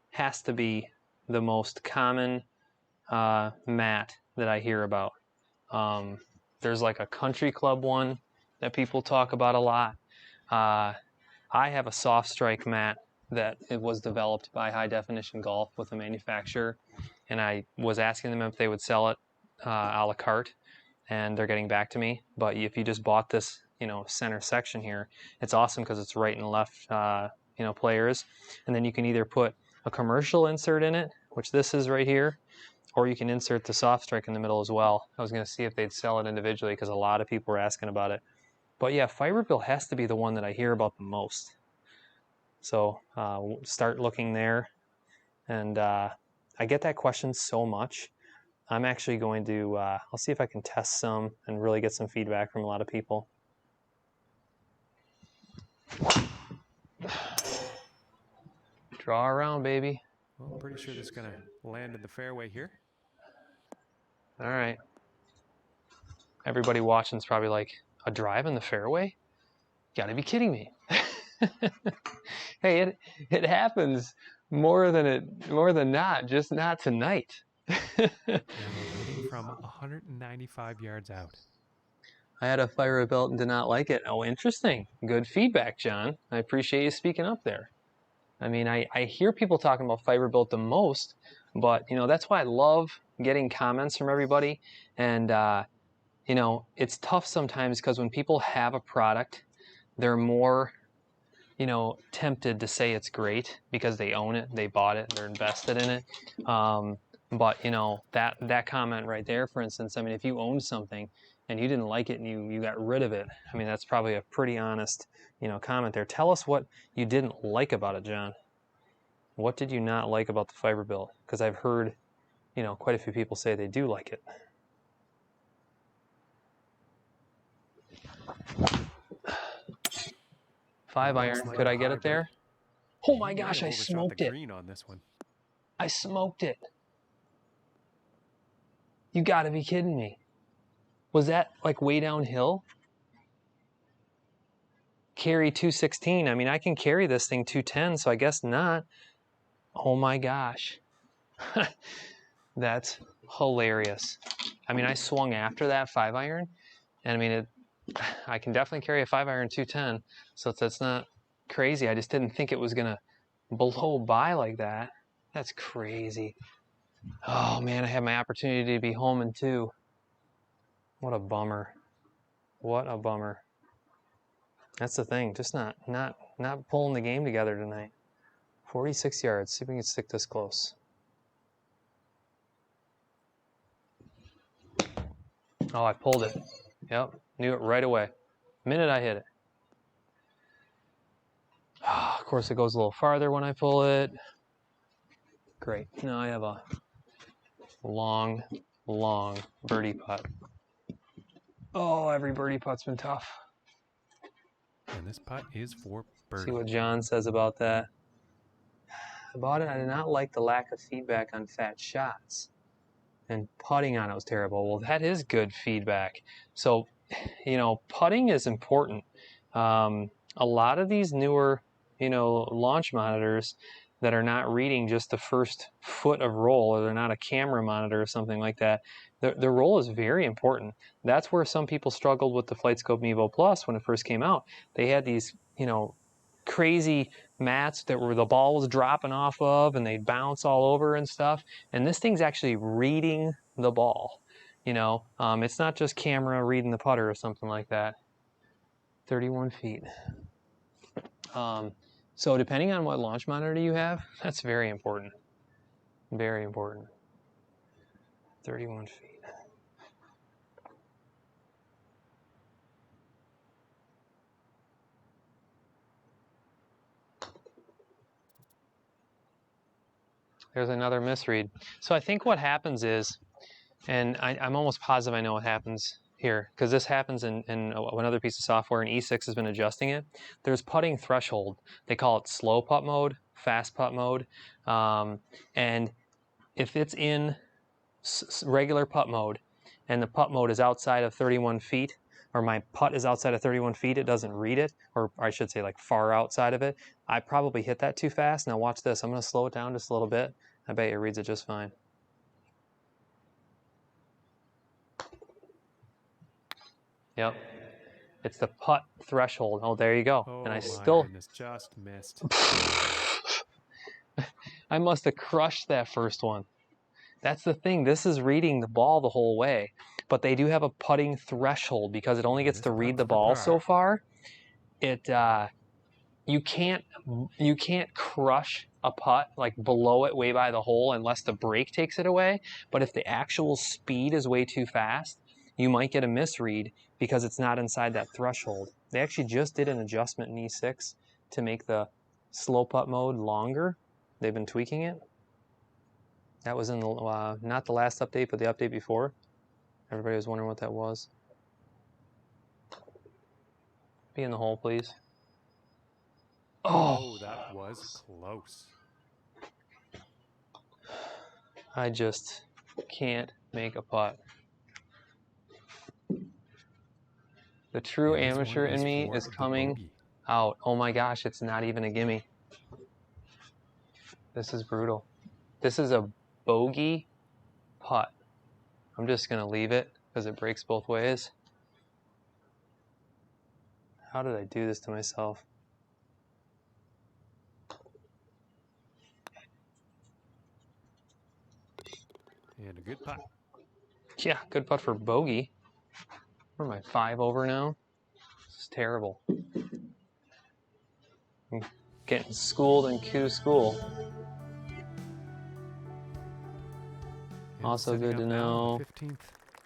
has to be the most common mat that I hear about. There's like a country club one that people talk about a lot. I have a soft strike mat that it was developed by High Definition Golf with a manufacturer, and I was asking them if they would sell it a la carte, and they're getting back to me. But if you just bought this, you know, center section here, it's awesome because it's right and left, you know, players, and then you can either put a commercial insert in it, which this is right here, or you can insert the soft strike in the middle as well. I was going to see if they'd sell it individually because a lot of people were asking about it. But yeah, Fiberbuilt has to be the one that I hear about the most. So start looking there. And I get that question so much. I'm actually going to, I'll see if I can test some and really get some feedback from a lot of people. Draw around, baby. Well, I'm pretty sure this is going to land in the fairway here. All right. Everybody watching is probably like, a drive in the fairway? You gotta be kidding me. Hey, it happens more than not, just not tonight. Hitting from 195 yards out. I had a Fiberbuilt and did not like it. Oh, interesting. Good feedback, John. I appreciate you speaking up there. I mean, I hear people talking about Fiberbuilt the most, but, you know, that's why I love getting comments from everybody. And, you know, it's tough sometimes because when people have a product, they're more, you know, tempted to say it's great because they own it, they bought it, they're invested in it. But, you know, that comment right there, for instance, I mean, if you owned something and you didn't like it and you got rid of it, I mean, that's probably a pretty honest, you know, comment there. Tell us what you didn't like about it, John. What did you not like about the Fiberbuilt? Because I've heard, you know, quite a few people say they do like it. Five iron. Could I get it there? Oh my gosh, I smoked it. Green on this one. I smoked it. You gotta be kidding me. Was that like way downhill? Carry 216. I mean, I can carry this thing 210, so I guess not. Oh my gosh. That's hilarious. I mean, I swung after that 5 iron, and I mean, I can definitely carry a 5 iron 210, so that's not crazy. I just didn't think it was gonna blow by like that. That's crazy. Oh man, I had my opportunity to be home in 2. What a bummer. What a bummer. That's the thing, just not pulling the game together tonight. 46 yards, see if we can stick this close. Oh, I pulled it. Yep, knew it right away. Minute I hit it. Of course, it goes a little farther when I pull it. Great. Now I have a long birdie putt. Oh, every birdie putt's been tough. And this putt is for birdie. See what John says about that. About it, I did not like the lack of feedback on fat shots. And putting on it was terrible. Well, that is good feedback. So, you know, putting is important. A lot of these newer, you know, launch monitors that are not reading just the first foot of roll, or they're not a camera monitor or something like that, the roll is very important. That's where some people struggled with the FlightScope Mevo Plus when it first came out. They had these, you know, crazy mats that were the ball was dropping off of, and they'd bounce all over and stuff. And this thing's actually reading the ball. You know, it's not just camera reading the putter or something like that. 31 feet. So depending on what launch monitor you have, that's very important. Very important. 31 feet. There's another misread. So I think what happens is, and I'm almost positive I know what happens here, because this happens in another piece of software, and E6 has been adjusting it. There's putting threshold. They call it slow putt mode, fast putt mode. And if it's in regular putt mode, and the putt mode is outside of 31 feet, or my putt is outside of 31 feet, it doesn't read it, or I should say like far outside of it, I probably hit that too fast. Now watch this. I'm going to slow it down just a little bit. I bet it reads it just fine. Yep. It's the putt threshold. Oh, there you go. Oh, and I my still goodness, just missed. I must have crushed that first one. That's the thing. This is reading the ball the whole way. But they do have a putting threshold because it only gets to read the ball so far. It you can't crush a putt like below it way by the hole unless the brake takes it away. But if the actual speed is way too fast, you might get a misread because it's not inside that threshold. They actually just did an adjustment in E6 to make the slow putt mode longer. They've been tweaking it. That was in the not the last update, but the update before. Everybody was wondering what that was. Be in the hole, please. Oh, that was close. I just can't make a putt. The true amateur in me is coming out. Oh my gosh, it's not even a gimme. This is brutal. This is a bogey putt. I'm just going to leave it because it breaks both ways. How did I do this to myself? And a good putt. Yeah, good putt for bogey. Where am I, 5 over now? This is terrible. I'm getting schooled in Q school. Also good to know. 15th.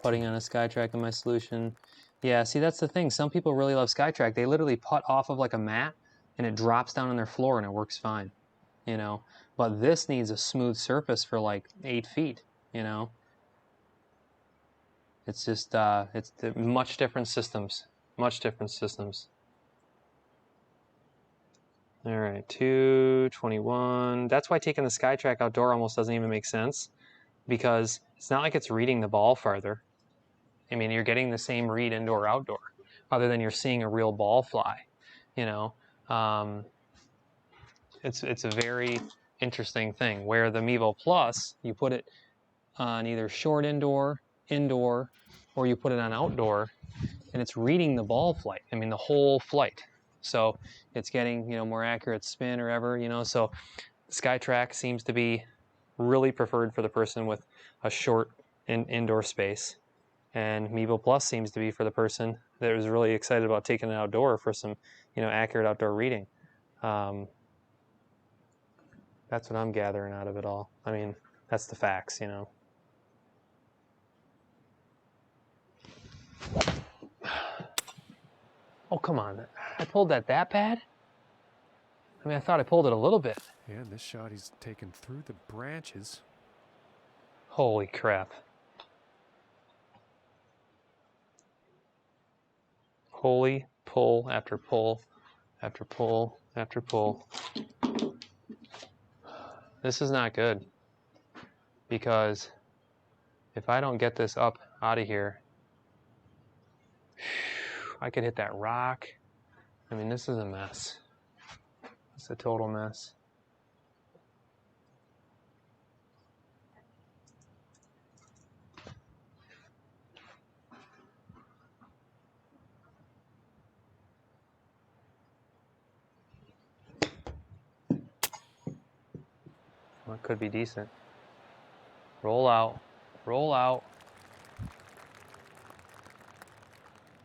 Putting on a SkyTrack in my solution. Yeah, see, that's the thing. Some people really love SkyTrack. They literally putt off of like a mat and it drops down on their floor and it works fine, you know. But this needs a smooth surface for like 8 feet, you know. It's just, it's much different systems. Much different systems. All right, 221. That's why taking the SkyTrack outdoor almost doesn't even make sense, because it's not like it's reading the ball farther. I mean, you're getting the same read indoor, outdoor, other than you're seeing a real ball fly, you know. It's a very interesting thing, where the Mevo Plus, you put it on either short indoor, or you put it on outdoor, and it's reading the ball flight. I mean, the whole flight. So it's getting, you know, more accurate spin or ever, you know. So SkyTrack seems to be really preferred for the person with a short indoor space. And Meeble Plus seems to be for the person that was really excited about taking it outdoor for some, accurate outdoor reading. That's what I'm gathering out of it all. I mean, that's the facts, Oh, come on. I pulled that bad? I mean, I thought I pulled it a little bit. Yeah, and this shot he's taken through the branches. Holy crap. Holy pull after pull after pull after pull. This is not good, because if I don't get this up out of here, I could hit that rock. I mean, this is a mess. It's a total mess. Well, it could be decent. Roll out. Roll out.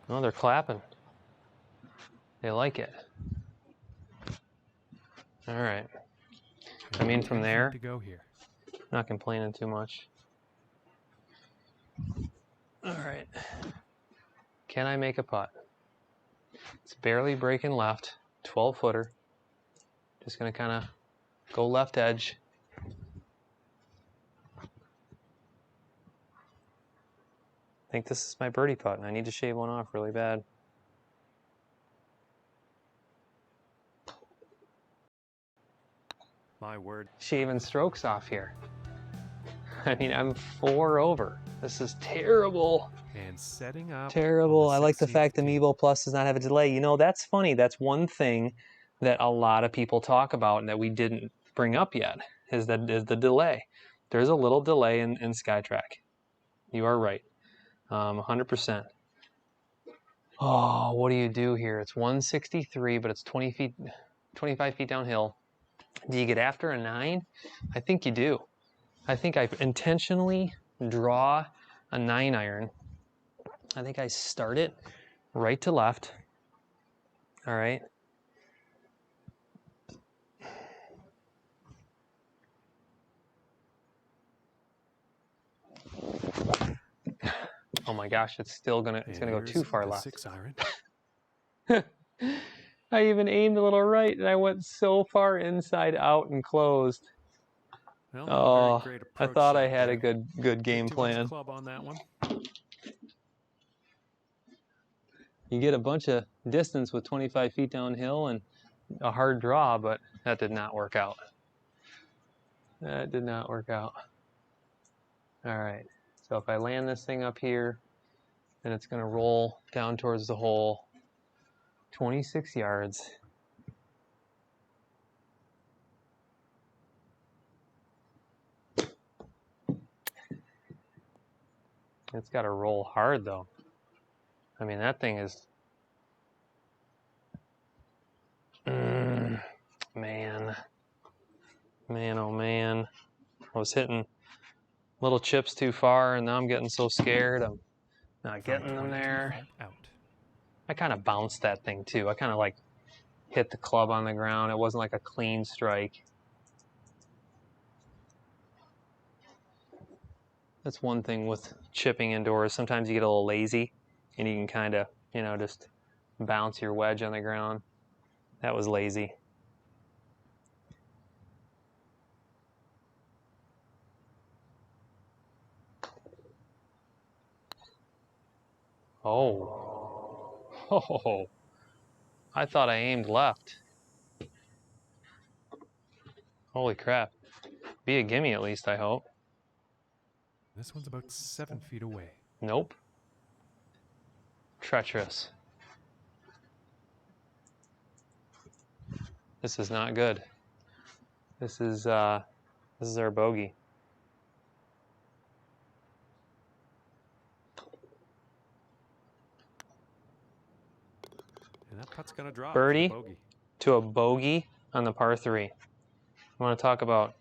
Oh, they're clapping. They like it. All right. I mean, from there, to go here. not complaining too much. All right. Can I make a putt? It's barely breaking left, 12-footer. Just gonna kind of go left edge. I think this is my birdie putt, and I need to shave one off really bad. My word. Shaving strokes off here. I mean, I'm 4 over. This is terrible. And setting up. Terrible. I like the 16th fact the tee. Meeble Plus does not have a delay. That's funny. That's one thing that a lot of people talk about and that we didn't bring up yet, is the delay. There's a little delay in SkyTrack. You are right. 100%. Oh, what do you do here? It's 163, but it's 25 feet downhill. Do you get after a 9? I think you do. I think I intentionally draw a 9-iron. I think I start it right to left. All right. Oh my gosh, it's gonna go too far left. 6-iron. I even aimed a little right, and I went so far inside out and closed. Well, Oh, very great I approach thought I shot had there. a good game Too much plan. club on that one. You get a bunch of distance with 25 feet downhill and a hard draw, but that did not work out. That did not work out. All right, so if I land this thing up here, then it's going to roll down towards the hole, 26 yards. It's got to roll hard, though. I mean, that thing is... Man, oh man. I was hitting little chips too far, and now I'm getting so scared. I'm not getting them there. Out. I kind of bounced that thing, too. I kind of, like, hit the club on the ground. It wasn't like a clean strike. That's one thing with chipping indoors. Sometimes you get a little lazy, and you can kind of, just bounce your wedge on the ground. That was lazy. Oh, I thought I aimed left. Holy crap. Be a gimme at least, I hope. This one's about 7 feet away. Nope. Treacherous. This is not good. This is our bogey. And that putt's gonna drop. Birdie to a bogey on the par 3. I want to talk about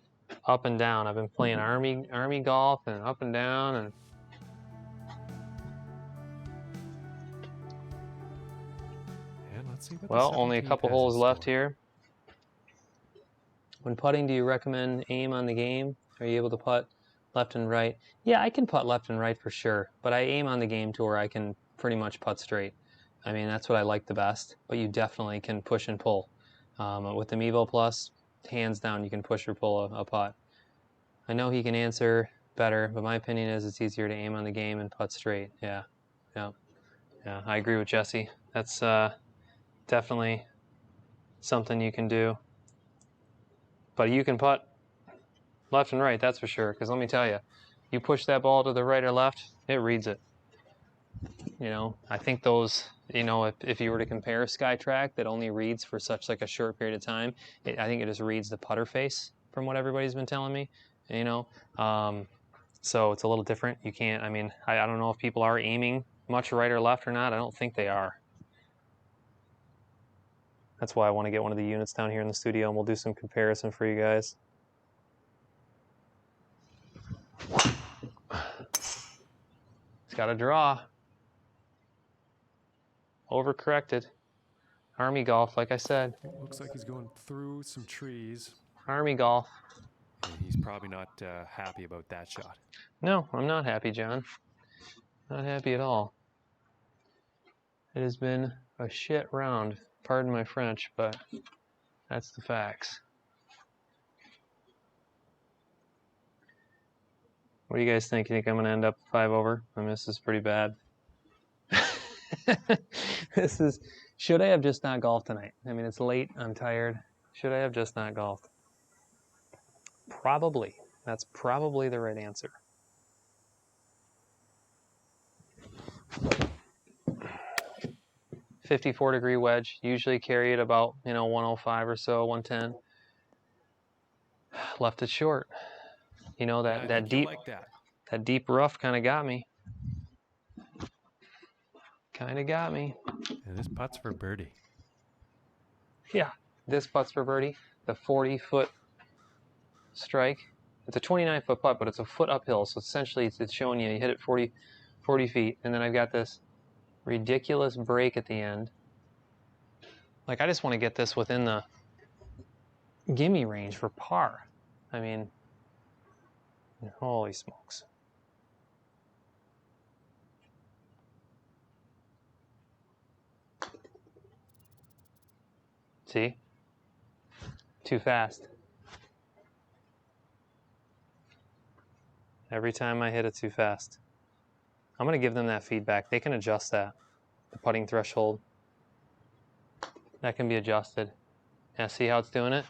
up and down. I've been playing army golf and up and down, and see what Well, the only a 17th couple has in holes left store. here. When putting, do you recommend aim on the game? Are you able to putt left and right? Yeah, I can putt left and right for sure, but I aim on the game to where I can pretty much putt straight. I mean, that's what I like the best, but you definitely can push and pull. With the Mevo Plus, hands down, you can push or pull a putt. I know he can answer better, but my opinion is it's easier to aim on the game and putt straight. Yeah, yeah, yeah. I agree with Jesse. That's definitely something you can do. But you can putt left and right, that's for sure. Because let me tell you, you push that ball to the right or left, it reads it. You know, I think those, you know, if you were to compare SkyTrack that only reads for such like a short period of time, I think it just reads the putter face from what everybody's been telling me. You know, so it's a little different. You can't. I mean, I don't know if people are aiming much right or left or not. I don't think they are. That's why I want to get one of the units down here in the studio, and we'll do some comparison for you guys. It's got a draw. Overcorrected. Army golf, like I said. It looks like he's going through some trees. Army golf. And he's probably not happy about that shot. No, I'm not happy, John. Not happy at all. It has been a shit round. Pardon my French, but that's the facts. What do you guys think? You think I'm going to end up 5 over? I mean, this is pretty bad. This is, should I have just not golfed tonight? I mean, it's late. I'm tired. Should I have just not golfed? Probably. That's probably the right answer. .54-degree wedge. Usually carry it about, 105 or so, 110. Left it short. You know, that deep rough kind of got me. Kind of got me. And this putt's for birdie. Yeah, this putt's for birdie. The 40-foot strike. It's a 29-foot putt, but it's a foot uphill. So essentially, it's showing you hit it 40 feet. And then I've got this ridiculous break at the end. Like, I just want to get this within the gimme range for par. I mean, holy smokes. See? Too fast. Every time I hit it too fast. I'm going to give them that feedback. They can adjust that. The putting threshold. That can be adjusted. Yeah, see how it's doing it?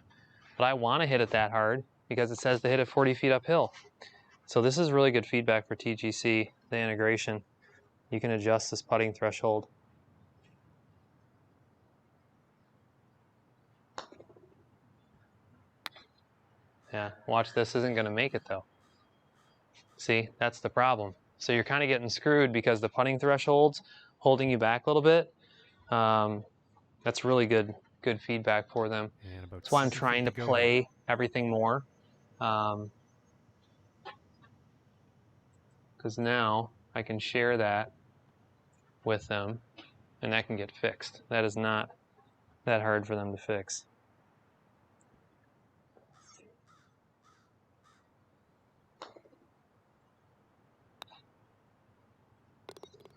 But I want to hit it that hard because it says to hit it 40 feet uphill. So this is really good feedback for TGC, the integration. You can adjust this putting threshold. Yeah, watch this. Isn't going to make it though. See, that's the problem. So you're kind of getting screwed because the putting threshold's holding you back a little bit. That's really good feedback for them. That's why I'm trying to play everything more. Because now I can share that with them and that can get fixed. That is not that hard for them to fix.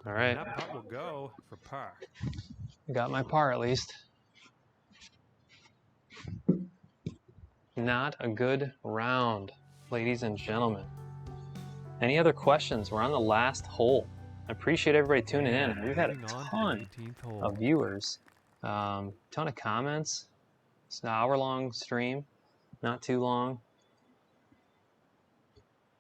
All right. And that putt will go for par. I got my par at least. Not a good round, ladies and gentlemen. Any other questions? We're on the last hole. I appreciate everybody tuning in. We've had a ton of viewers, ton of comments. It's an hour-long stream, not too long.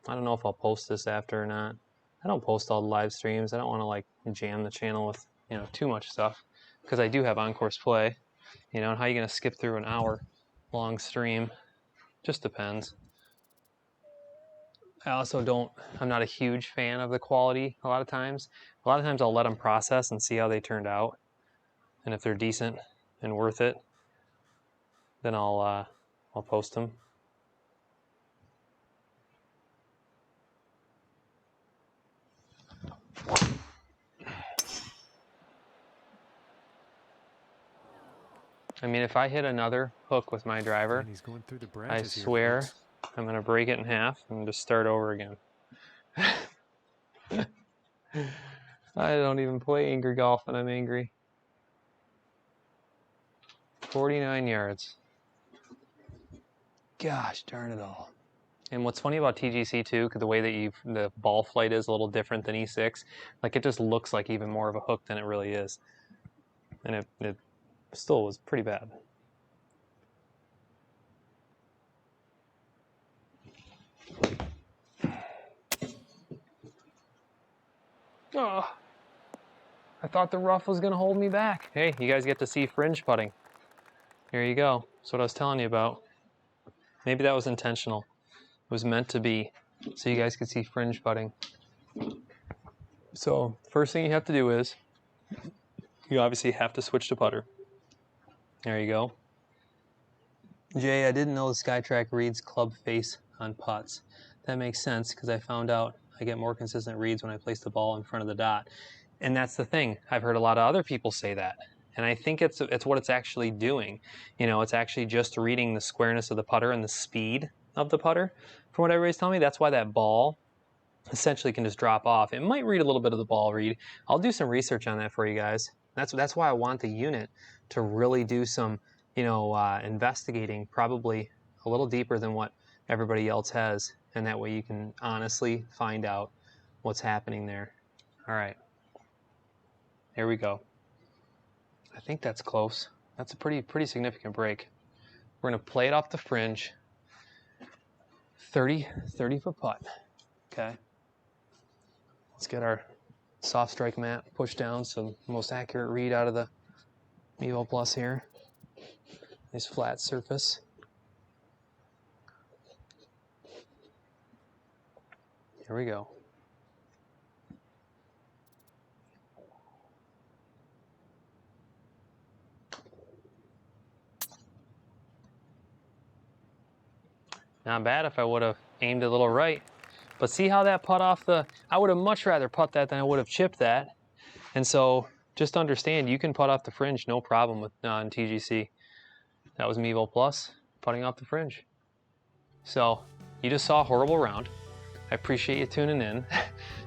I don't know if I'll post this after or not. I don't post all the live streams. I don't want to like jam the channel with too much stuff because I do have on-course play. And how are you going to skip through an hour-long stream? Just depends. I also I'm not a huge fan of the quality a lot of times. A lot of times I'll let them process and see how they turned out. And if they're decent and worth it, then I'll post them. I mean, if I hit another hook with my driver, And he's going through the I branches here, swear folks. I'm going to break it in half and just start over again. I don't even play angry golf and I'm angry. 49 yards. Gosh darn it all. And what's funny about TGC too, because the way that the ball flight is a little different than E6, like it just looks like even more of a hook than it really is. And it still was pretty bad. Oh, I thought the rough was going to hold me back. Hey, you guys get to see fringe putting. Here you go. That's what I was telling you about. Maybe that was intentional. It was meant to be, so you guys could see fringe putting. So first thing you have to do is, you obviously have to switch to putter. There you go. Jay, I didn't know the SkyTrack reads club face on putts. That makes sense because I found out I get more consistent reads when I place the ball in front of the dot. And that's the thing. I've heard a lot of other people say that. And I think it's what it's actually doing. You know, it's actually just reading the squareness of the putter and the speed of the putter. From what everybody's telling me, that's why that ball essentially can just drop off. It might read a little bit of the ball read. I'll do some research on that for you guys. That's why I want the unit to really do some, you know, investigating, probably a little deeper than what everybody else has, and that way you can honestly find out what's happening there. All right, here we go. I think that's close. That's a pretty significant break. We're gonna play it off the fringe. 30 foot putt. Okay. Let's get our soft strike mat pushed down, so the most accurate read out of the Evo Plus here. Nice flat surface. Here we go. Not bad if I would have aimed a little right. But see how that putt off the... I would have much rather putt that than I would have chipped that. And so just understand, you can putt off the fringe, no problem with on TGC. That was Mevo Plus, putting off the fringe. So you just saw a horrible round. I appreciate you tuning in.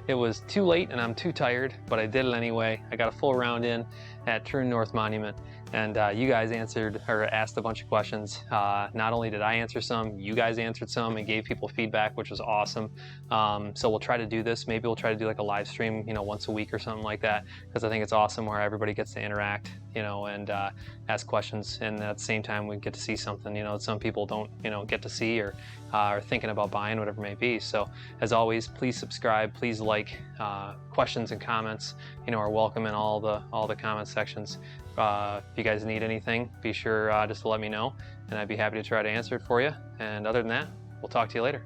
It was too late and I'm too tired, but I did it anyway. I got a full round in at Troon North Monument, and you guys answered or asked a bunch of questions. Not only did I answer some, you guys answered some and gave people feedback, which was awesome. So we'll try to do this. Maybe we'll try to do like a live stream, you know, once a week or something like that, because I think it's awesome where everybody gets to interact, you know, and ask questions, and at the same time we get to see something, you know, that some people don't, you know, get to see or are thinking about buying, whatever it may be. So as always, please subscribe, please like. Questions and comments, you know, are welcome in all the comment sections. If you guys need anything, be sure just to let me know, and I'd be happy to try to answer it for you. And other than that, we'll talk to you later.